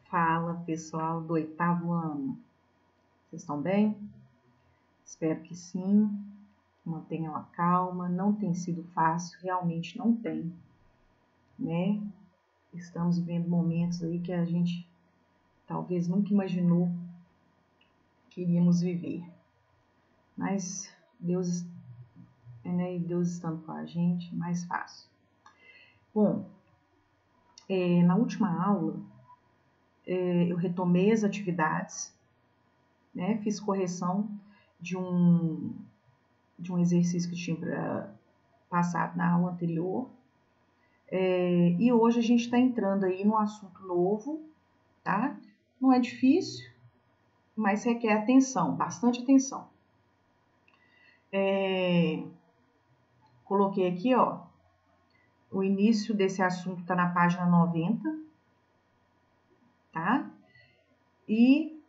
Fala, pessoal do 8º ano. Vocês estão bem? Espero que sim. Mantenham a calma. Não tem sido fácil, realmente não tem, né? Estamos vivendo momentos aí que a gente talvez nunca imaginou que iríamos viver. Mas Deus, e Deus estando com a gente, mais fácil. Bom, na última aula, eu retomei as atividades, né? Fiz correção de um exercício que tinha passado na aula anterior. E hoje a gente está entrando aí num assunto novo, tá? Não é difícil, mas requer atenção, bastante atenção. Coloquei aqui, ó, o início desse assunto está na página 90, tá? E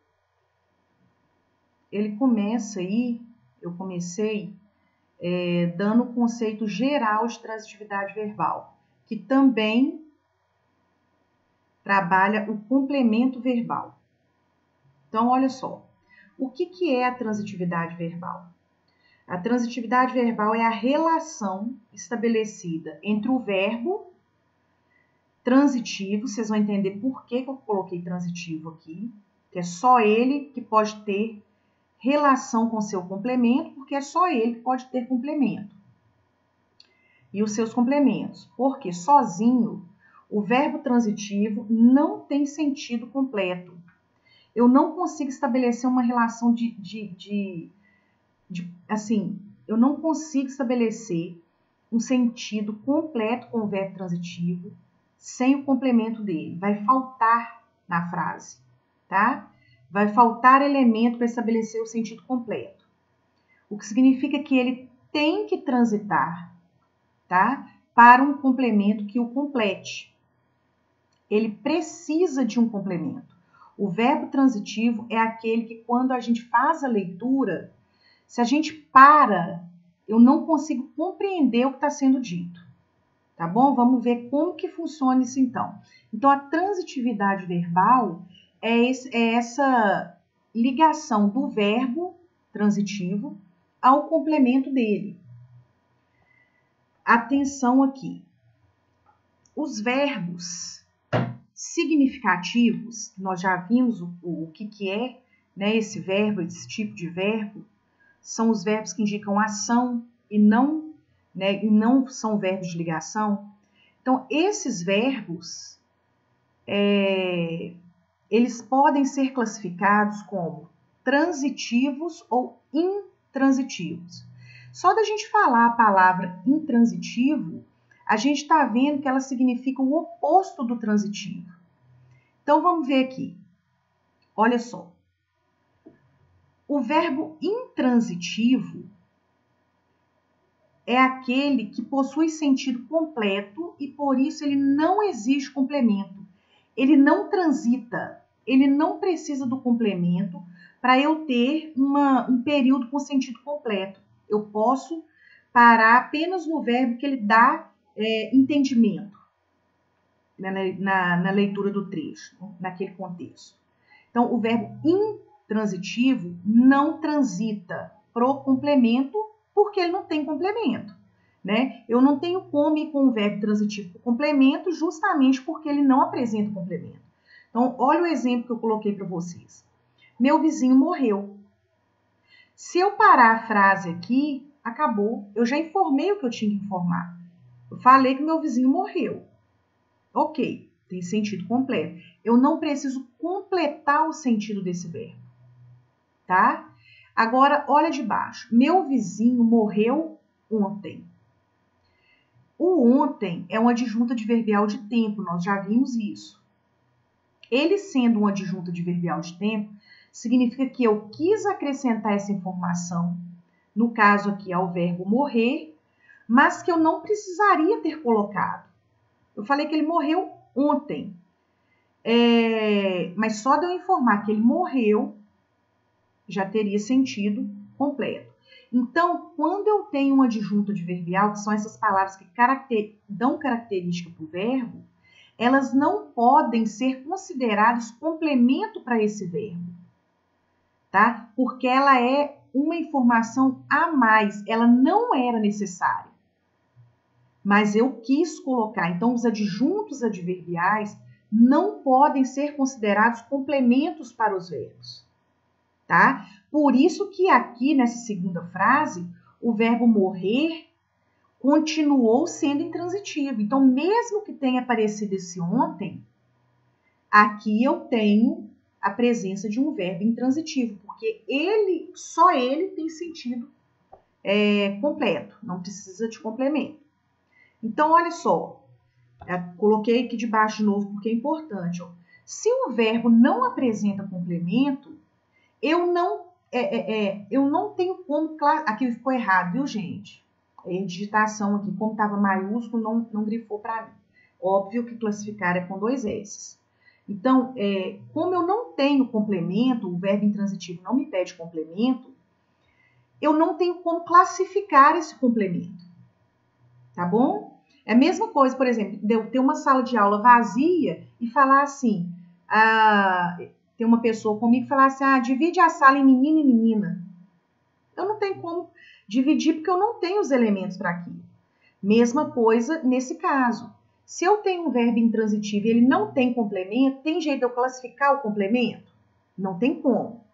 ele começa aí, eu comecei dando o conceito geral de transitividade verbal, que também trabalha o complemento verbal. Então, olha só, o que é a transitividade verbal? A transitividade verbal é a relação estabelecida entre o verbo transitivo, vocês vão entender por que eu coloquei transitivo aqui, que é só ele que pode ter relação com seu complemento, porque é só ele que pode ter complemento. E os seus complementos, porque sozinho o verbo transitivo não tem sentido completo. Eu não consigo estabelecer uma relação eu não consigo estabelecer um sentido completo com o verbo transitivo sem o complemento dele. Vai faltar na frase, tá? Vai faltar elemento para estabelecer o sentido completo. O que significa que ele tem que transitar, tá? Para um complemento que o complete. Ele precisa de um complemento. O verbo transitivo é aquele que, quando a gente faz a leitura, se a gente para, eu não consigo compreender o que está sendo dito, tá bom? Vamos ver como que funciona isso então. Então, a transitividade verbal é essa ligação do verbo transitivo ao complemento dele. Atenção aqui. Os verbos significativos, nós já vimos o que é, né, esse verbo, esse tipo de verbo, são os verbos que indicam ação e não são verbos de ligação. Então, esses verbos, eles podem ser classificados como transitivos ou intransitivos. Só da gente falar a palavra intransitivo, a gente está vendo que ela significa o oposto do transitivo. Então, vamos ver aqui. Olha só. O verbo intransitivo é aquele que possui sentido completo e, por isso, ele não exige complemento. Ele não transita, ele não precisa do complemento para eu ter um período com sentido completo. Eu posso parar apenas no verbo que ele dá entendimento na leitura do trecho, naquele contexto. Então, o verbo intransitivo não transita pro complemento porque ele não tem complemento, né? Eu não tenho como ir com o verbo transitivo pro complemento justamente porque ele não apresenta complemento. Então, olha o exemplo que eu coloquei para vocês. Meu vizinho morreu. Se eu parar a frase aqui, acabou. Eu já informei o que eu tinha que informar. Eu falei que meu vizinho morreu. Ok, tem sentido completo. Eu não preciso completar o sentido desse verbo, tá? Agora, olha de baixo. Meu vizinho morreu ontem. O ontem é uma adjunta adverbial de tempo, nós já vimos isso. Ele sendo uma adjunta adverbial de tempo, significa que eu quis acrescentar essa informação, no caso aqui ao verbo morrer, mas que eu não precisaria ter colocado. Eu falei que ele morreu ontem. Mas só de eu informar que ele morreu, já teria sentido completo. Então, quando eu tenho um adjunto adverbial, que são essas palavras que dão característica para o verbo, elas não podem ser consideradas complemento para esse verbo, tá? Porque ela é uma informação a mais, ela não era necessária, mas eu quis colocar. Então, os adjuntos adverbiais não podem ser considerados complementos para os verbos, tá? Por isso que aqui nessa segunda frase, o verbo morrer continuou sendo intransitivo. Então, mesmo que tenha aparecido esse ontem, aqui eu tenho a presença de um verbo intransitivo, porque só ele tem sentido completo, não precisa de complemento. Então, olha só, coloquei aqui debaixo de novo porque é importante. Ó. Se um verbo não apresenta complemento, eu não tenho como... Aqui ficou errado, viu, gente? Digitação aqui, como estava maiúsculo, não grifou para mim. Óbvio que classificar é com 2 S. Então, como eu não tenho complemento, o verbo intransitivo não me pede complemento, eu não tenho como classificar esse complemento. Tá bom? É a mesma coisa, por exemplo, de eu ter uma sala de aula vazia e falar assim, tem uma pessoa comigo e falar assim, divide a sala em menino e menina. Eu não tenho como dividir porque eu não tenho os elementos para aquilo. Mesma coisa nesse caso. Se eu tenho um verbo intransitivo e ele não tem complemento, tem jeito de eu classificar o complemento? Não tem como.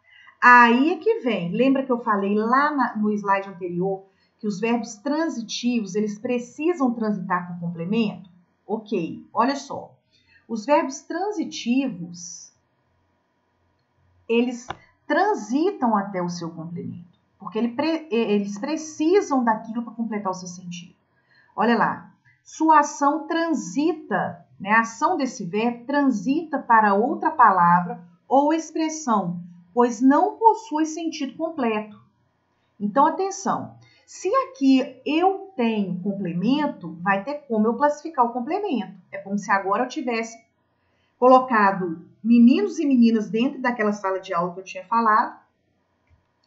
Aí é que vem. Lembra que eu falei lá no slide anterior que os verbos transitivos, eles precisam transitar com complemento? Ok, olha só. Os verbos transitivos, eles transitam até o seu complemento, porque eles precisam daquilo para completar o seu sentido. Olha lá, sua ação transita, né? A ação desse verbo transita para outra palavra ou expressão, pois não possui sentido completo. Então, atenção, se aqui eu tenho complemento, vai ter como eu classificar o complemento. É como se agora eu tivesse colocado meninos e meninas dentro daquela sala de aula que eu tinha falado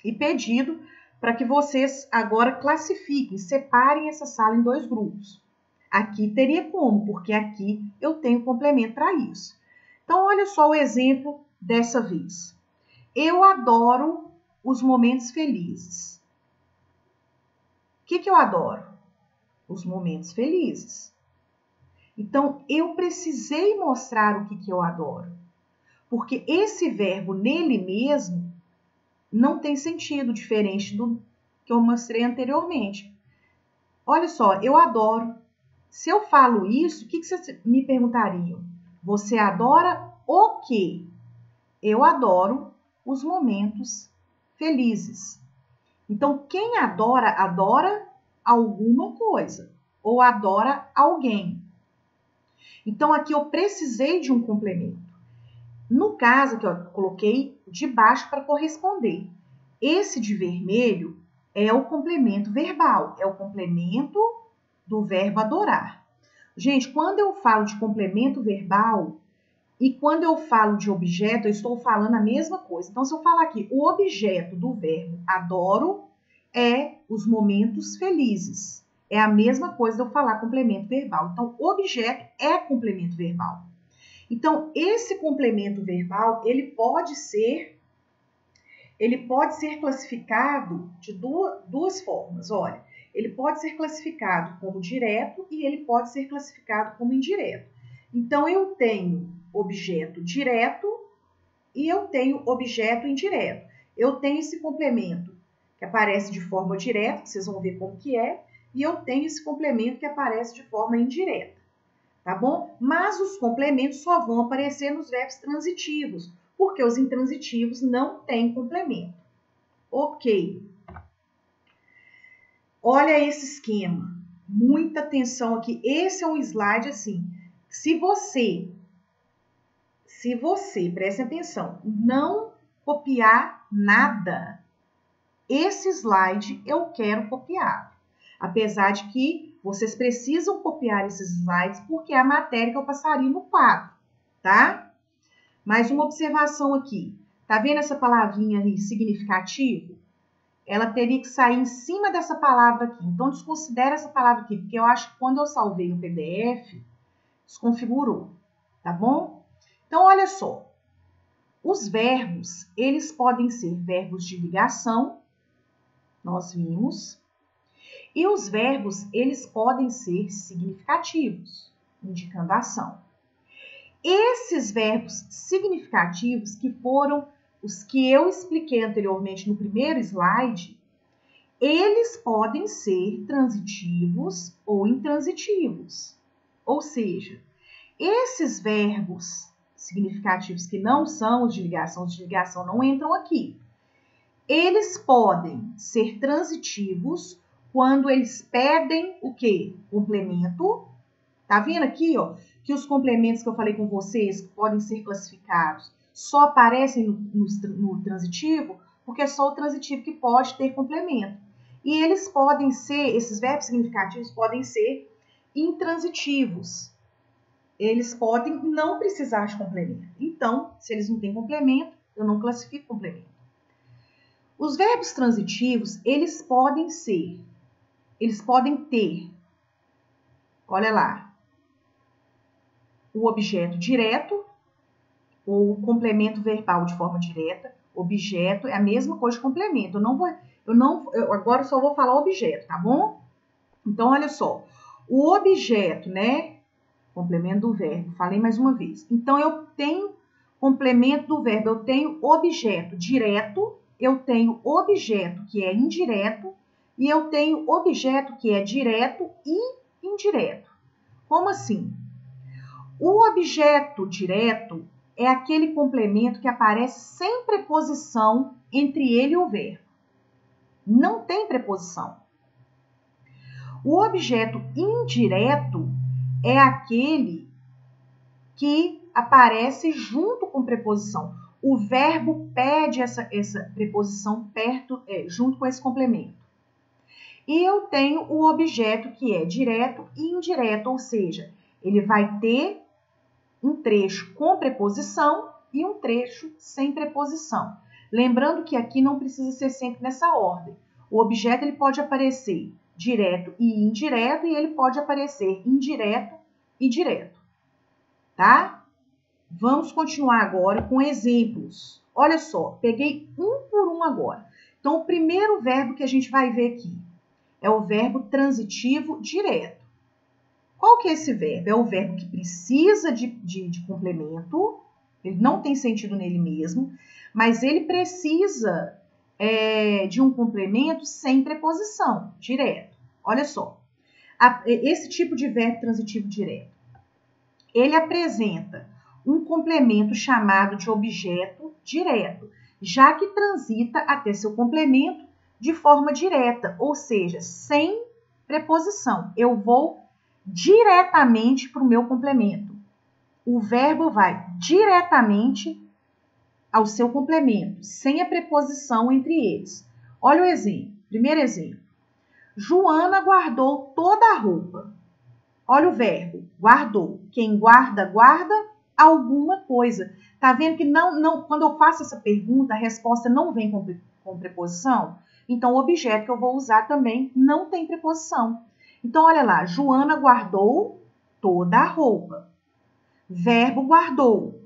e pedido para que vocês agora classifiquem, separem essa sala em 2 grupos. Aqui teria como, porque aqui eu tenho complemento para isso. Então, olha só o exemplo dessa vez. Eu adoro os momentos felizes. O que eu adoro? Os momentos felizes. Então, eu precisei mostrar o que eu adoro. Porque esse verbo nele mesmo não tem sentido diferente do que eu mostrei anteriormente. Olha só, eu adoro. Se eu falo isso, o que vocês me perguntariam? Você adora o quê? Eu adoro os momentos felizes. Então, quem adora, adora alguma coisa ou adora alguém. Então, aqui eu precisei de um complemento. No caso que eu coloquei de baixo para corresponder. Esse de vermelho é o complemento verbal, é o complemento do verbo adorar. Gente, quando eu falo de complemento verbal e quando eu falo de objeto, eu estou falando a mesma coisa. Então, se eu falar aqui, o objeto do verbo adoro é os momentos felizes. É a mesma coisa de eu falar complemento verbal. Então, objeto é complemento verbal. Então, esse complemento verbal, ele pode ser classificado de duas formas. Olha, ele pode ser classificado como direto e ele pode ser classificado como indireto. Então, eu tenho objeto direto e eu tenho objeto indireto. Eu tenho esse complemento que aparece de forma direta, que vocês vão ver como que é, e eu tenho esse complemento que aparece de forma indireta. Tá bom? Mas os complementos só vão aparecer nos verbos transitivos, porque os intransitivos não têm complemento. Ok. Olha esse esquema. Muita atenção aqui. Esse é um slide assim. Se você, preste atenção, não copiar nada, esse slide eu quero copiar. Apesar de que vocês precisam copiar esses slides porque é a matéria que eu passaria no quadro, tá? Mais uma observação aqui. Tá vendo essa palavrinha aí, significativo? Ela teria que sair em cima dessa palavra aqui. Então, desconsidera essa palavra aqui, porque eu acho que quando eu salvei no PDF, desconfigurou. tá bom? Então, olha só, os verbos, eles podem ser verbos de ligação, nós vimos, e os verbos, eles podem ser significativos, indicando a ação. Esses verbos significativos, que foram os que eu expliquei anteriormente no primeiro slide, eles podem ser transitivos ou intransitivos. Ou seja, esses verbos significativos que não são os de ligação não entram aqui. Eles podem ser transitivos quando eles pedem o quê? Complemento. Tá vendo aqui, ó, que os complementos que eu falei com vocês, que podem ser classificados, só aparecem no transitivo, porque é só o transitivo que pode ter complemento. E eles podem ser, esses verbos significativos podem ser intransitivos. Eles podem não precisar de complemento. Então, se eles não têm complemento, eu não classifico complemento. Os verbos transitivos, eles podem ter, olha lá, o objeto direto ou o complemento verbal de forma direta. Objeto é a mesma coisa de complemento. Eu agora só vou falar objeto, tá bom? Então, olha só, o objeto, né? Complemento do verbo, falei mais uma vez. Então, eu tenho complemento do verbo, eu tenho objeto direto, eu tenho objeto que é indireto e eu tenho objeto que é direto e indireto. Como assim? O objeto direto é aquele complemento que aparece sem preposição entre ele e o verbo. Não tem preposição. O objeto indireto é aquele que aparece junto com preposição. O verbo pede essa preposição perto, junto com esse complemento. E eu tenho o objeto que é direto e indireto, ou seja, ele vai ter um trecho com preposição e um trecho sem preposição. Lembrando que aqui não precisa ser sempre nessa ordem. O objeto ele pode aparecer direto e indireto e ele pode aparecer indireto e direto, tá? Vamos continuar agora com exemplos. Olha só, peguei um por um agora. Então, o primeiro verbo que a gente vai ver aqui é o verbo transitivo direto. Qual que é esse verbo? É o verbo que precisa de complemento, ele não tem sentido nele mesmo, mas ele precisa de um complemento sem preposição, direto. Olha só, esse tipo de verbo transitivo direto, ele apresenta um complemento chamado de objeto direto, já que transita até seu complemento de forma direta, ou seja, sem preposição. Eu vou diretamente para o meu complemento. O verbo vai diretamente ao seu complemento, sem a preposição entre eles. Olha o exemplo. Primeiro exemplo. Joana guardou toda a roupa. Olha o verbo, guardou. Quem guarda, guarda alguma coisa. Tá vendo que quando eu faço essa pergunta, a resposta não vem com preposição? Então, o objeto que eu vou usar também não tem preposição. Então, olha lá, Joana guardou toda a roupa. Verbo guardou.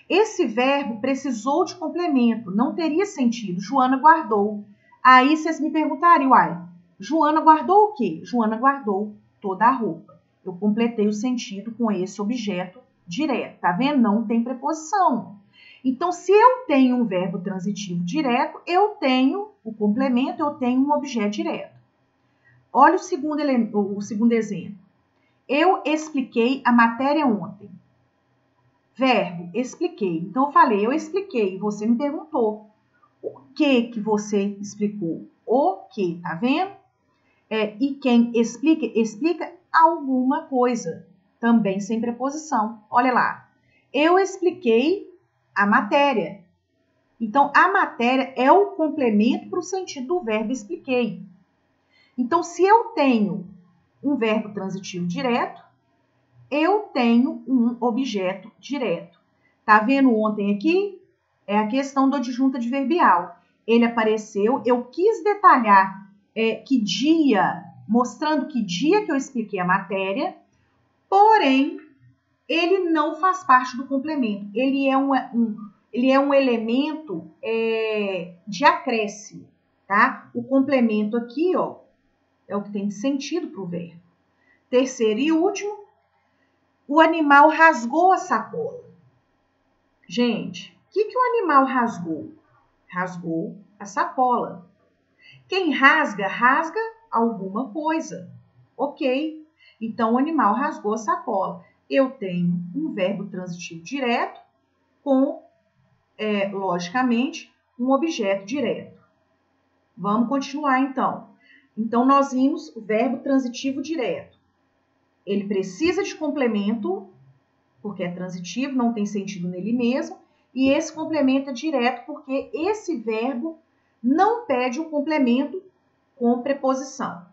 Esse verbo precisou de complemento, não teria sentido. Joana guardou. Aí vocês me perguntariam, uai, Joana guardou o quê? Joana guardou toda a roupa. Eu completei o sentido com esse objeto direto, tá vendo? Não tem preposição. Então, se eu tenho um verbo transitivo direto, eu tenho o complemento, eu tenho um objeto direto. Olha o segundo exemplo. Eu expliquei a matéria ontem. Verbo, expliquei. Então, eu falei, eu expliquei, e você me perguntou. O que você explicou? O que, tá vendo? E quem explica, explica alguma coisa, também sem preposição. Olha lá, eu expliquei a matéria. Então, a matéria é o complemento para o sentido do verbo expliquei. Então, se eu tenho um verbo transitivo direto, eu tenho um objeto direto. Tá vendo ontem aqui? É a questão do adjunto adverbial. Ele apareceu, eu quis detalhar que dia, mostrando que dia que eu expliquei a matéria, porém, ele não faz parte do complemento. Ele é um elemento de acréscimo, tá? O complemento aqui, ó, é o que tem sentido para o verbo. Terceiro e último, o animal rasgou a sacola. Gente, o que o animal rasgou? Rasgou a sacola. Quem rasga, rasga alguma coisa. Ok. Então, o animal rasgou a sacola. Eu tenho um verbo transitivo direto com, logicamente, um objeto direto. Vamos continuar, então. Então, nós vimos o verbo transitivo direto. Ele precisa de complemento, porque é transitivo, não tem sentido nele mesmo. E esse complemento é direto, porque esse verbo não pede o complemento com preposição.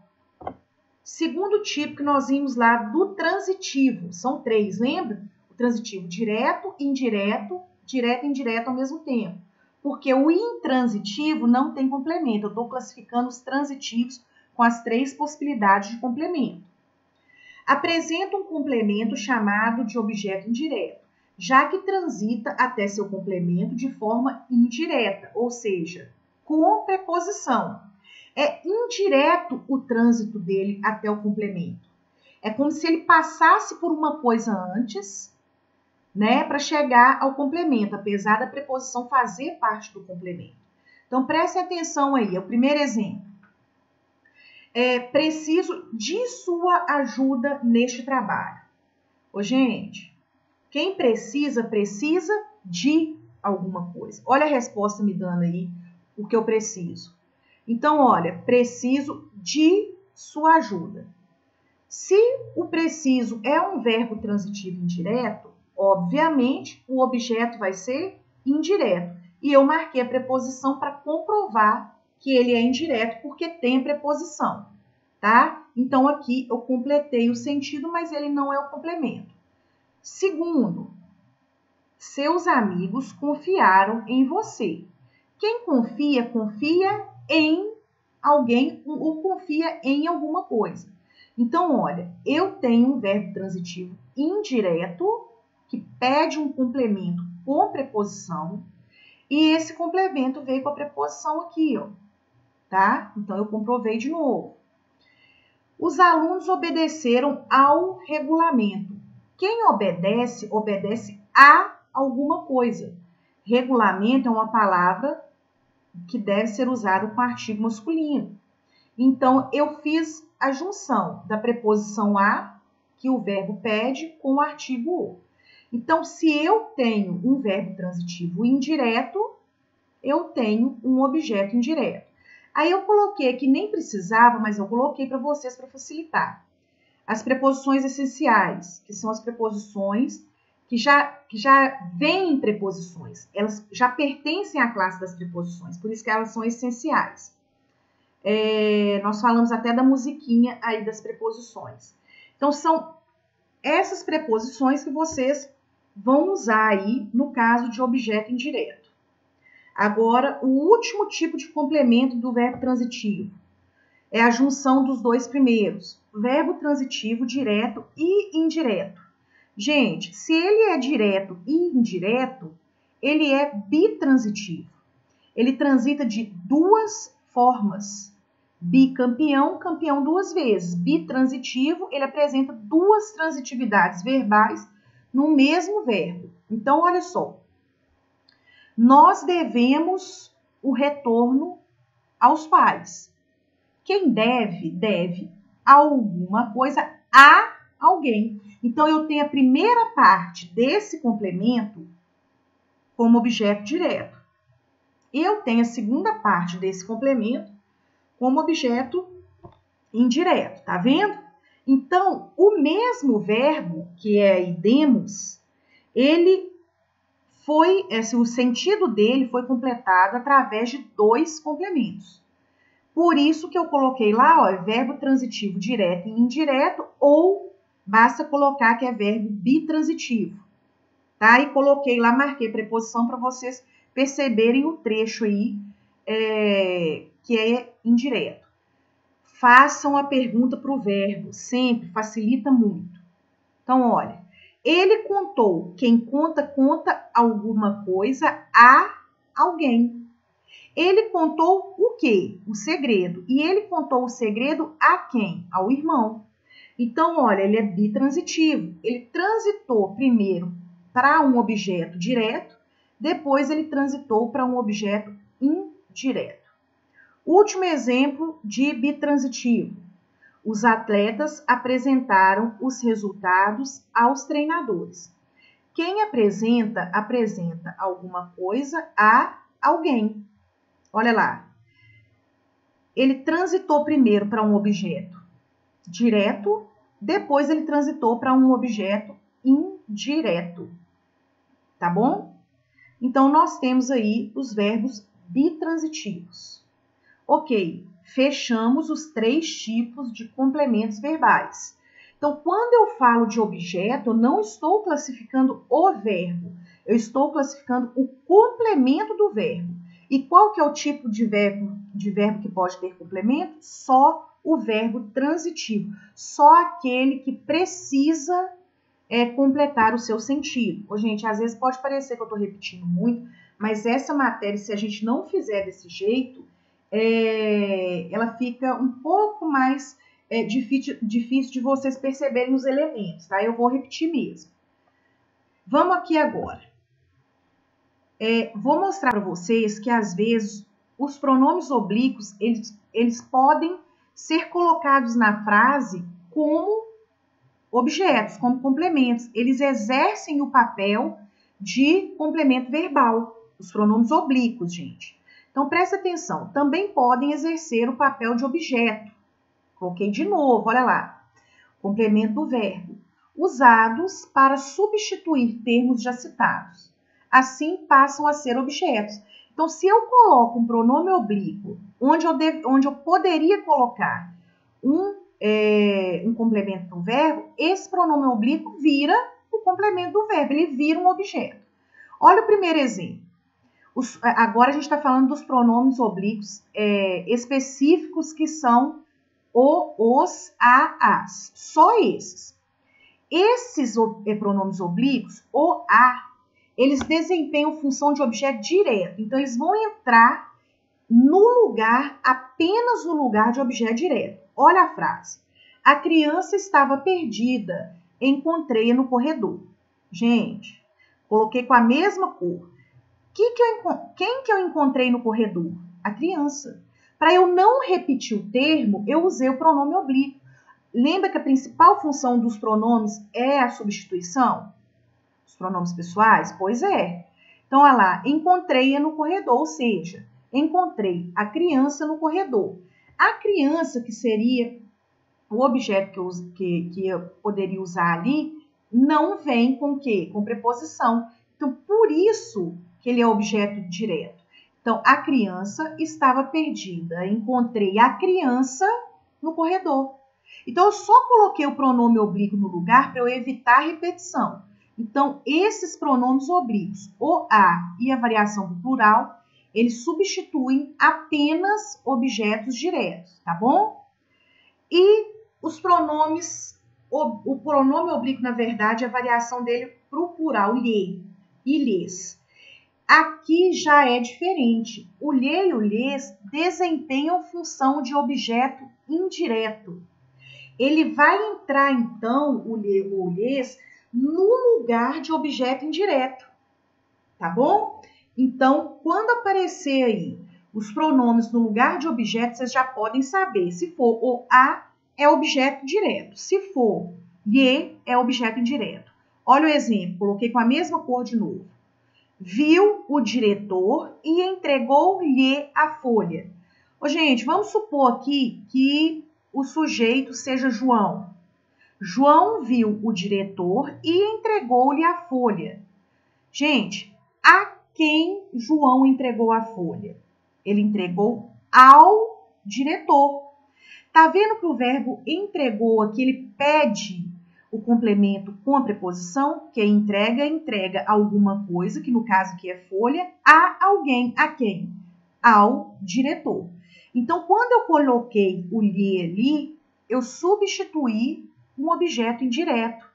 Segundo tipo que nós vimos lá do transitivo, são 3, lembra? O transitivo direto, indireto, direto e indireto ao mesmo tempo. Porque o intransitivo não tem complemento. Eu estou classificando os transitivos com as 3 possibilidades de complemento. Apresenta um complemento chamado de objeto indireto, já que transita até seu complemento de forma indireta, ou seja, com preposição. É indireto o trânsito dele até o complemento. É como se ele passasse por uma coisa antes, né, para chegar ao complemento, apesar da preposição fazer parte do complemento. Então, prestem atenção aí, é o primeiro exemplo. Preciso de sua ajuda neste trabalho. Ô, gente, quem precisa, precisa de alguma coisa. Olha a resposta me dando aí o que eu preciso. Então, olha, preciso de sua ajuda. Se o preciso é um verbo transitivo indireto, obviamente o objeto vai ser indireto. E eu marquei a preposição para comprovar que ele é indireto porque tem a preposição, tá? Então, aqui eu completei o sentido, mas ele não é o complemento. Segundo, seus amigos confiaram em você. Quem confia, confia em alguém ou confia em alguma coisa. Então, olha, eu tenho um verbo transitivo indireto que pede um complemento com preposição e esse complemento veio com a preposição aqui, ó, tá? Então, eu comprovei de novo. Os alunos obedeceram ao regulamento. Quem obedece, obedece a alguma coisa. Regulamento é uma palavra que deve ser usada com artigo masculino. Então, eu fiz a junção da preposição a, que o verbo pede, com o artigo o. Então, se eu tenho um verbo transitivo indireto, eu tenho um objeto indireto. Aí eu coloquei aqui, nem precisava, mas eu coloquei para vocês para facilitar. As preposições essenciais, que são as preposições que já vêm em preposições. Elas já pertencem à classe das preposições, por isso que elas são essenciais. Nós falamos até da musiquinha aí das preposições. Então, são essas preposições que vocês vão usar aí no caso de objeto indireto. Agora, o último tipo de complemento do verbo transitivo é a junção dos dois primeiros, verbo transitivo direto e indireto. Gente, se ele é direto e indireto, ele é bitransitivo. Ele transita de duas formas. Bicampeão, campeão duas vezes. Bitransitivo, ele apresenta duas transitividades verbais no mesmo verbo. Então, olha só. Nós devemos o retorno aos pais. Quem deve, deve alguma coisa a alguém. Então, eu tenho a primeira parte desse complemento como objeto direto. Eu tenho a segunda parte desse complemento como objeto indireto, tá vendo? Então, o mesmo verbo, que é idemos, ele foi, o sentido dele foi completado através de dois complementos. Por isso que eu coloquei lá, ó, verbo transitivo direto e indireto, ou basta colocar que é verbo bitransitivo, tá? E coloquei lá, marquei preposição para vocês perceberem o trecho aí, que é indireto. Façam a pergunta para o verbo, sempre, facilita muito. Então, olha, Ele contou. Quem conta, conta alguma coisa a alguém. Ele contou o quê? O segredo. E ele contou o segredo a quem? Ao irmão. Então, olha, ele é bitransitivo. Ele transitou primeiro para um objeto direto, depois ele transitou para um objeto indireto. Último exemplo de bitransitivo. Os atletas apresentaram os resultados aos treinadores. Quem apresenta, apresenta alguma coisa a alguém. Olha lá. Ele transitou primeiro para um objeto direto, depois ele transitou para um objeto indireto. Tá bom? Então, nós temos aí os verbos bitransitivos. Ok, fechamos os 3 tipos de complementos verbais. Então, quando eu falo de objeto, eu não estou classificando o verbo, eu estou classificando o complemento do verbo. E qual que é o tipo de verbo que pode ter complemento? Só o verbo transitivo, só aquele que precisa completar o seu sentido. Ô, gente, às vezes pode parecer que eu estou repetindo muito, mas essa matéria, se a gente não fizer desse jeito, ela fica um pouco mais difícil de vocês perceberem os elementos, tá? Eu vou repetir mesmo. Vamos aqui agora. Vou mostrar para vocês que, às vezes, os pronomes oblíquos, eles podem ser colocados na frase como objetos, como complementos. Eles exercem o papel de complemento verbal, os pronomes oblíquos, gente. Então, presta atenção. Também podem exercer o papel de objeto. Coloquei de novo, olha lá. Complemento do verbo. Usados para substituir termos já citados. Assim, passam a ser objetos. Então, se eu coloco um pronome oblíquo, onde eu poderia colocar um complemento do verbo, esse pronome oblíquo vira o complemento do verbo, ele vira um objeto. Olha o primeiro exemplo. Agora a gente está falando dos pronomes oblíquos específicos, que são os, as. Só esses. Esses pronomes oblíquos, o, a, eles desempenham função de objeto direto. Então, eles vão entrar apenas no lugar de objeto direto. Olha a frase. A criança estava perdida. Encontrei-a no corredor. Gente, coloquei com a mesma cor. Quem que eu encontrei no corredor? A criança. Para eu não repetir o termo, eu usei o pronome oblíquo. Lembra que a principal função dos pronomes é a substituição? Os pronomes pessoais? Pois é. Então, olha lá, encontrei-a no corredor, ou seja, encontrei a criança no corredor. A criança, que seria o objeto que eu poderia usar ali, não vem com o quê? Com preposição. Então, por isso que ele é objeto direto. Então, a criança estava perdida. Encontrei a criança no corredor. Então, eu só coloquei o pronome oblíquo no lugar para eu evitar a repetição. Então, esses pronomes oblíquos, o, a e a variação do plural, eles substituem apenas objetos diretos, tá bom? E os pronomes, o pronome oblíquo, na verdade, a variação dele para o plural, lhe e lhes. Aqui já é diferente. O lhe e o lhes desempenham função de objeto indireto. Ele vai entrar, então, o lhe ou o lhes, no lugar de objeto indireto, tá bom? Então, quando aparecer aí os pronomes no lugar de objeto, vocês já podem saber. Se for o a, é objeto direto. Se for lhe, é objeto indireto. Olha o exemplo, coloquei com a mesma cor de novo. Viu o diretor e entregou-lhe a folha. Ô, gente, vamos supor aqui que o sujeito seja João. João viu o diretor e entregou-lhe a folha. Gente, a quem João entregou a folha? Ele entregou ao diretor. Tá vendo que o verbo entregou aqui, ele pede o complemento com a preposição, que é entrega alguma coisa, que no caso aqui é folha, a alguém. A quem? Ao diretor. Então, quando eu coloquei o lhe ali, eu substituí um objeto indireto.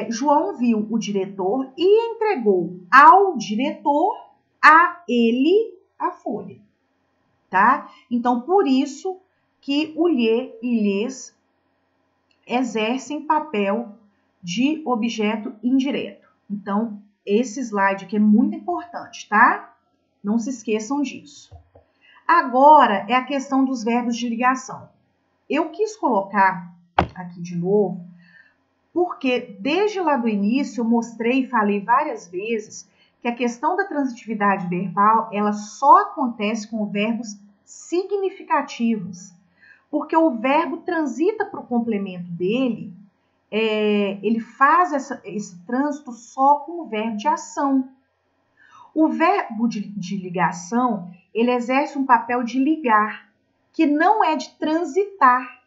João viu o diretor e entregou ao diretor, a ele, a folha. Tá? Então, por isso que o lhe e lhes exercem papel de objeto indireto. Então, esse slide aqui é muito importante, tá? Não se esqueçam disso. Agora é a questão dos verbos de ligação. Eu quis colocar aqui de novo, porque desde lá do início eu mostrei e falei várias vezes que a questão da transitividade verbal, ela só acontece com verbos significativos, porque o verbo transita para o complemento dele, ele faz esse trânsito só com o verbo de ação. O verbo de ligação, ele exerce um papel de ligar, que não é de transitar.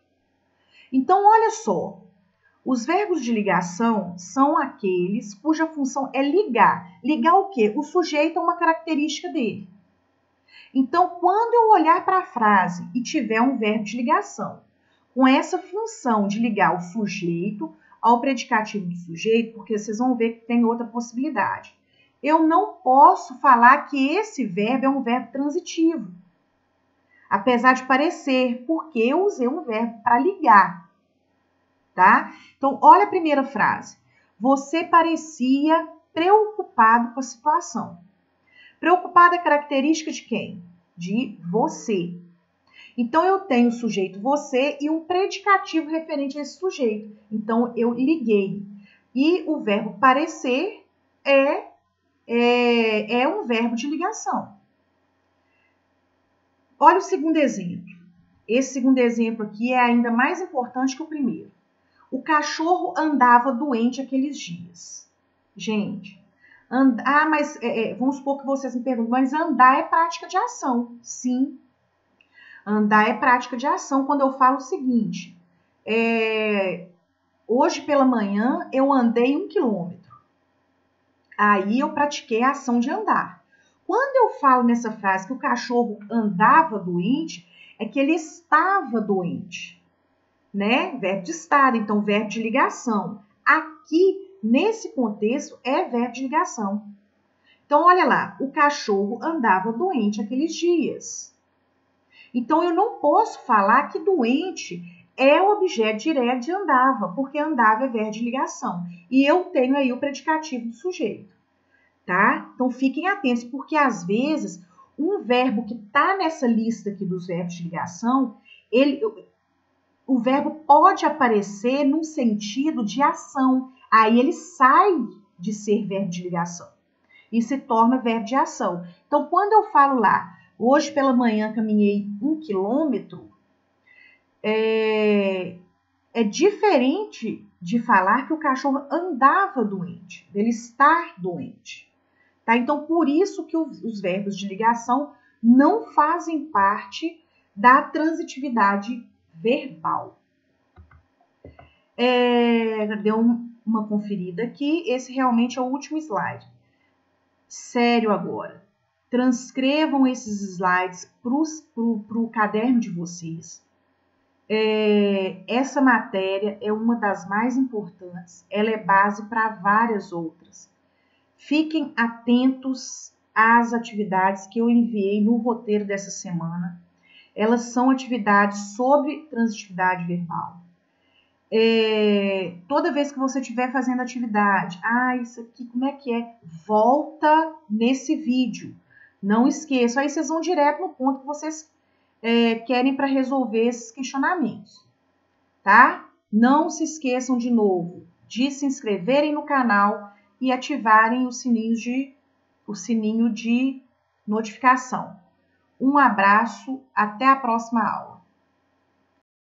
Então, olha só, os verbos de ligação são aqueles cuja função é ligar. Ligar o quê? O sujeito a uma característica dele. Então, quando eu olhar para a frase e tiver um verbo de ligação, com essa função de ligar o sujeito ao predicativo do sujeito, porque vocês vão ver que tem outra possibilidade. Eu não posso falar que esse verbo é um verbo transitivo, apesar de parecer, porque eu usei um verbo para ligar, tá? Então, olha a primeira frase. Você parecia preocupado com a situação. Preocupado é característica de quem? De você. Então, eu tenho o sujeito você e um predicativo referente a esse sujeito. Então, eu liguei. E o verbo parecer é um verbo de ligação. Olha o segundo exemplo. Esse segundo exemplo aqui é ainda mais importante que o primeiro. O cachorro andava doente aqueles dias. Gente, mas vamos supor que vocês me perguntam, mas andar é prática de ação. Sim, andar é prática de ação quando eu falo o seguinte. Hoje pela manhã eu andei 1 quilômetro. Aí eu pratiquei a ação de andar. Quando eu falo nessa frase que o cachorro andava doente, é que ele estava doente, né? Verbo de estar, então verbo de ligação. Aqui, nesse contexto, é verbo de ligação. Então, olha lá, o cachorro andava doente aqueles dias. Então, eu não posso falar que doente é o objeto direto de andava, porque andava é verbo de ligação. E eu tenho aí o predicativo do sujeito, tá? Então, fiquem atentos, porque às vezes um verbo que está nessa lista aqui dos verbos de ligação, o verbo pode aparecer num sentido de ação. Aí ele sai de ser verbo de ligação e se torna verbo de ação. Então, quando eu falo lá, hoje pela manhã caminhei 1 quilômetro, é diferente de falar que o cachorro andava doente, dele estar doente. Tá? Então, por isso que os verbos de ligação não fazem parte da transitividade verbal. Deu uma conferida aqui. Esse realmente é o último slide. Sério agora. Transcrevam esses slides para o caderno de vocês. Essa matéria é uma das mais importantes. Ela é base para várias outras. Fiquem atentos às atividades que eu enviei no roteiro dessa semana. Elas são atividades sobre transitividade verbal. Toda vez que você estiver fazendo atividade, isso aqui como é que é? Volta nesse vídeo. Não esqueçam. Aí vocês vão direto no ponto que vocês querem para resolver esses questionamentos, tá? Não se esqueçam de novo de se inscreverem no canal e ativarem o sininho de notificação. Um abraço, até a próxima aula.